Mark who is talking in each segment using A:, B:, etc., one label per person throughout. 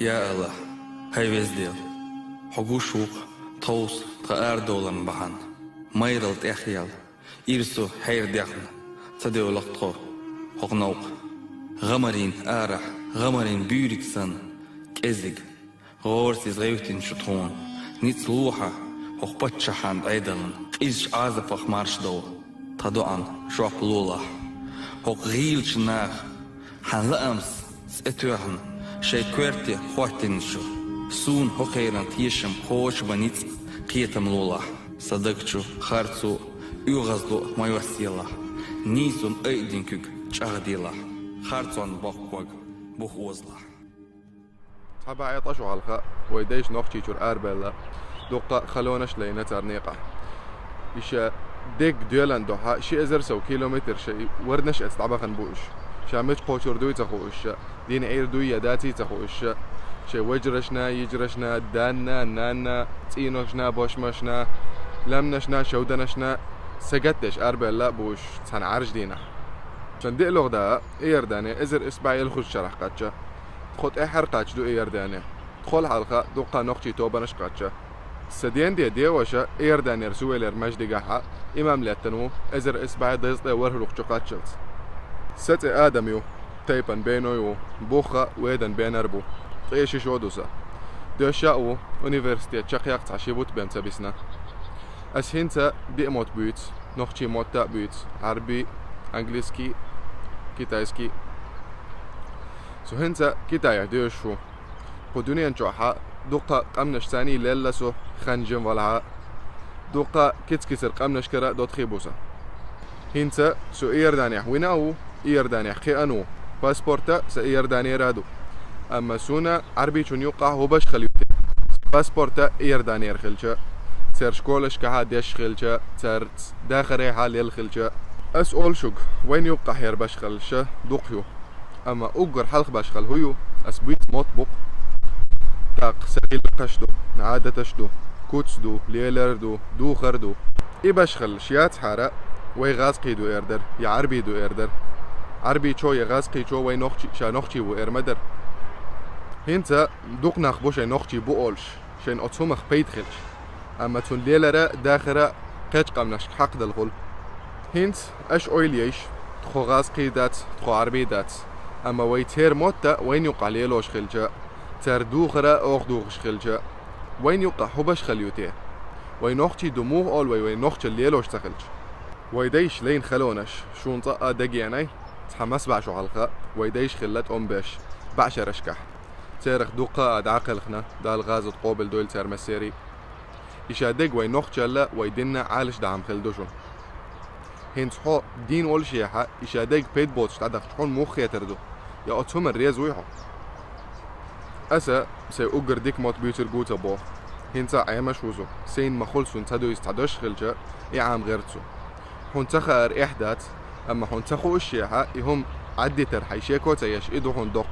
A: يا الله هاي وزديل حقو شوق توس تغار دولان بحان مايرل تأخيال إرسو حير ديخن تديو لقطو حق نوق غمرين آرح غمرين بيوريكسن كزيق غورسيز غيوتين شطون نيت لوحة حق باتشحان عيدلن إيش عازفخ مارش دو تدوان شوق لولا حق غيل شناخ حان لأمس سأتوهن شي كويرتي خواتين شو سون حقيران تيشم خوش بنيت قيتم لولا صدقشو خارцу يغزدو ما يوسيلا نيسون ايدينكوك چاغديلا خارцون بوخوغ بوخوزلا
B: تبع يطشو على ويديش نوختي جور اربلا دوقا خلونش لينا ترنيقه إيش ديك ديالان دوها شي ازر سو كيلومتر شي وردنش استعبخن بوش شامش قوشور دوي تخوش دين عير دوي يداتي تخوش شي وجرشنا يجرشنا دانا نانا تينوشنا بوشمشنا لمنشنا شودنشنا سجدش اربلا بوش تن عرج دينا شن دي لغدا ايرداني ازر اسبع يلخش شرح قاتشا خد احر قاتش دو ايرداني دخل حلقة دوقا نقشي توبنش قاتشا سدين دي وشا ايرداني رسويلر مجدي قاحا امام لاتنو ازر اسبع ديزطي وره لقشو قاتشلت ست آدميو تيبن بينو بوخا ويدن بين اربو طيشي شودوسا دوشاو اونيفرسيتي تشاقياق تعشيبوت بمتا بسنا اس هنتا دي موت بيوت نوخشي موتا بيوت عربي انجليسكي كيتايسكي سو هنتا كيتايا دوشو قدوني انجوحا دوقا قمنش ثاني ليلسو خنجم والها دوقا كتكسر قمنش كرا دوت خيبوسا هنتا سو ايردانيح ويناو ايردانيح خيانو باسبورتا سا ايرداني رادو اما سونا عربي چون يوقع هو باش خليوتي باسبورتا ايرداني رخلشا تر شكولش كها ديش خلشا تر داخري حال يلخلشا اس اول شوق وين يوقع هير باش خلشا دوقيو اما اوقر حلق باش خلهيو اس بيت مطبق تاق سقيل قشدو عادة تشدو كوتسدو ليلردو دو خردو اي باش خلشيات حارة وي غازقي دو اردر يا عربي دو اردر عربي چو يا غازقي چو وي نوخشي شا نوخشي و ارمدر هنتا دوق ناخبو شي نوخشي بو اولش شين اتسومخ بيت خلش اما تون ليلرا داخرا قيش قمناش حق دالغول هنت اش اويليش تخو غازقي دات تخو عربي دات اما وي تير موتا وين يوقع ليلوش خلجا تر دوخرا اوغ دوغش خلجا وين يوقع حبش خليوتيه وي نوخشي دموه اول وي نوخش ليلوش تخلج ويديش لين خلونش شون طاقة دقياني تحمس بعشو حلقة ويديش خلت باش بعشا رشكح تارخ دوقا ادعاقلخنا دال غاز تقوبل دول تار مسيري إشادق وي نوخ جلا ويدنا عالش دعم خلدوشون هنت حو دين اول شيحة إشادق بيت بوتش تعدخ تحون موخ يتردو يا اتهم الرياز ويحو اسا سي اوغر ديك موت بيوتر قوتا بو هنتا عيمش وزو سين مخلصون تدو يستعدوش خلجا يعام غيرتسو هونتخا ار احدات اما هونتخو الشيحة يهم عدي ترحي شيكو تيش ايدو هون دوق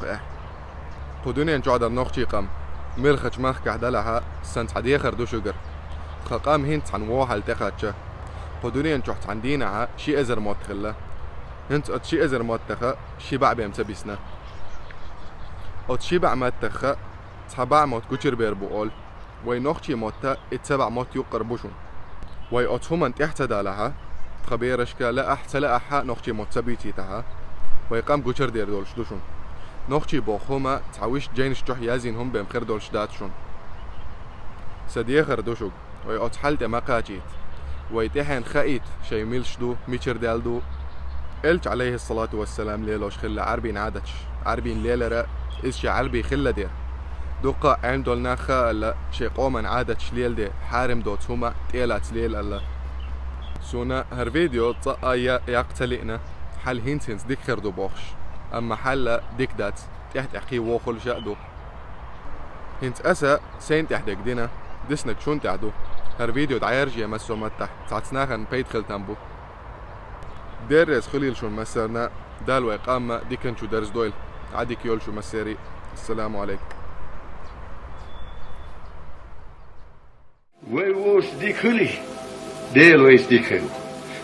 B: قدوني انجو عدر نوخشي قام ملخش ماخ كحدالها سنت حديه خردو شجر خقام هنت عن ووحل تخاتشا قدوني انجو عندينها شي ازر موت خلا هنت ات شي ازر موت تخا شي باع بيمتبسنا ات شي باع مات تخا تبع موت كوشر بيربو اول وي نوخشي موتا اتبع موت يقربوشون وي اتهم انت احتدالها خبيرشكا لا احتلا احا نوخشي موت سبيتيتها ويقام كوشر دير دولش دوشون نوخشي بوخوما تعويش جينش جوح يازين هم بمخير دولش داتشون سديه خردوشوك وي اتحلت مقاجيت ويتحن خايت شي ميلشدو ميشر دالدو قلت عليه الصلاة والسلام ليلوش خلا عربين عادتش عربين ليلرا إزشي عربي خلا دير دوقا عين دولنا خا شي قوما عادتش ليل دي حارم دوت هما تيلات ليل ألا سونا هر فيديو طاقا يقتلقنا حل هينسنس ديك خردو بوخش اما حلا ديك دات تحت احكي ووخل شادو هنت اسا سين تحت دينا دسنك شون تعدو هر فيديو دعيرجي مسو متح تعتناخن بيت خلتنبو ديرز خليل شون مسرنا دالو اقامة ديكن شو درس دويل عديك يول شو مسيري السلام عليكم
C: ويوش ديك خلي ديلو يس ديك خلي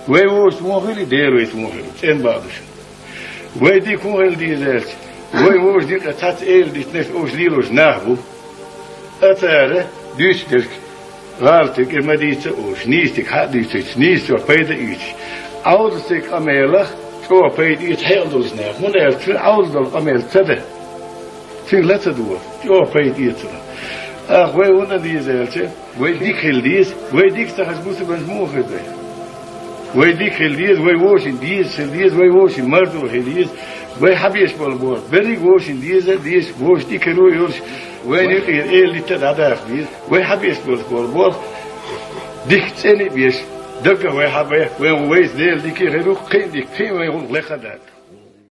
C: ويوش مو خلي ديلو يس مو خلي تين بعضش ويديك مو خلي دي زالت وي وش ديك أتات إيل ديت نفس أوش ليلوش ناهبو أتاره ديشتك غالتك المدينة أوش نيستك حديتك نيستك بيد إيش عودتك أميلة شو بيد إيش حيلدوش ناخ من أيل عودت أميل تده فين لا تدور شو بيد إيش وي ونا دي زالتي وي ديك خلديس وي ديك تحسبوس بنجمو خدي وي ديك خلديس وي ووشن ديس خلديس وي ووشن مردو خلديس وي حبيش بالبور بريك ووشن ديس ووش ديك رو يورش وي نيك إيه اللي تدعف ديس وي حبيش بالبور ديك تاني بيش دقة وي حبيه وي ويس ديل ديك غيرو قيم ديك قيم وي لخدات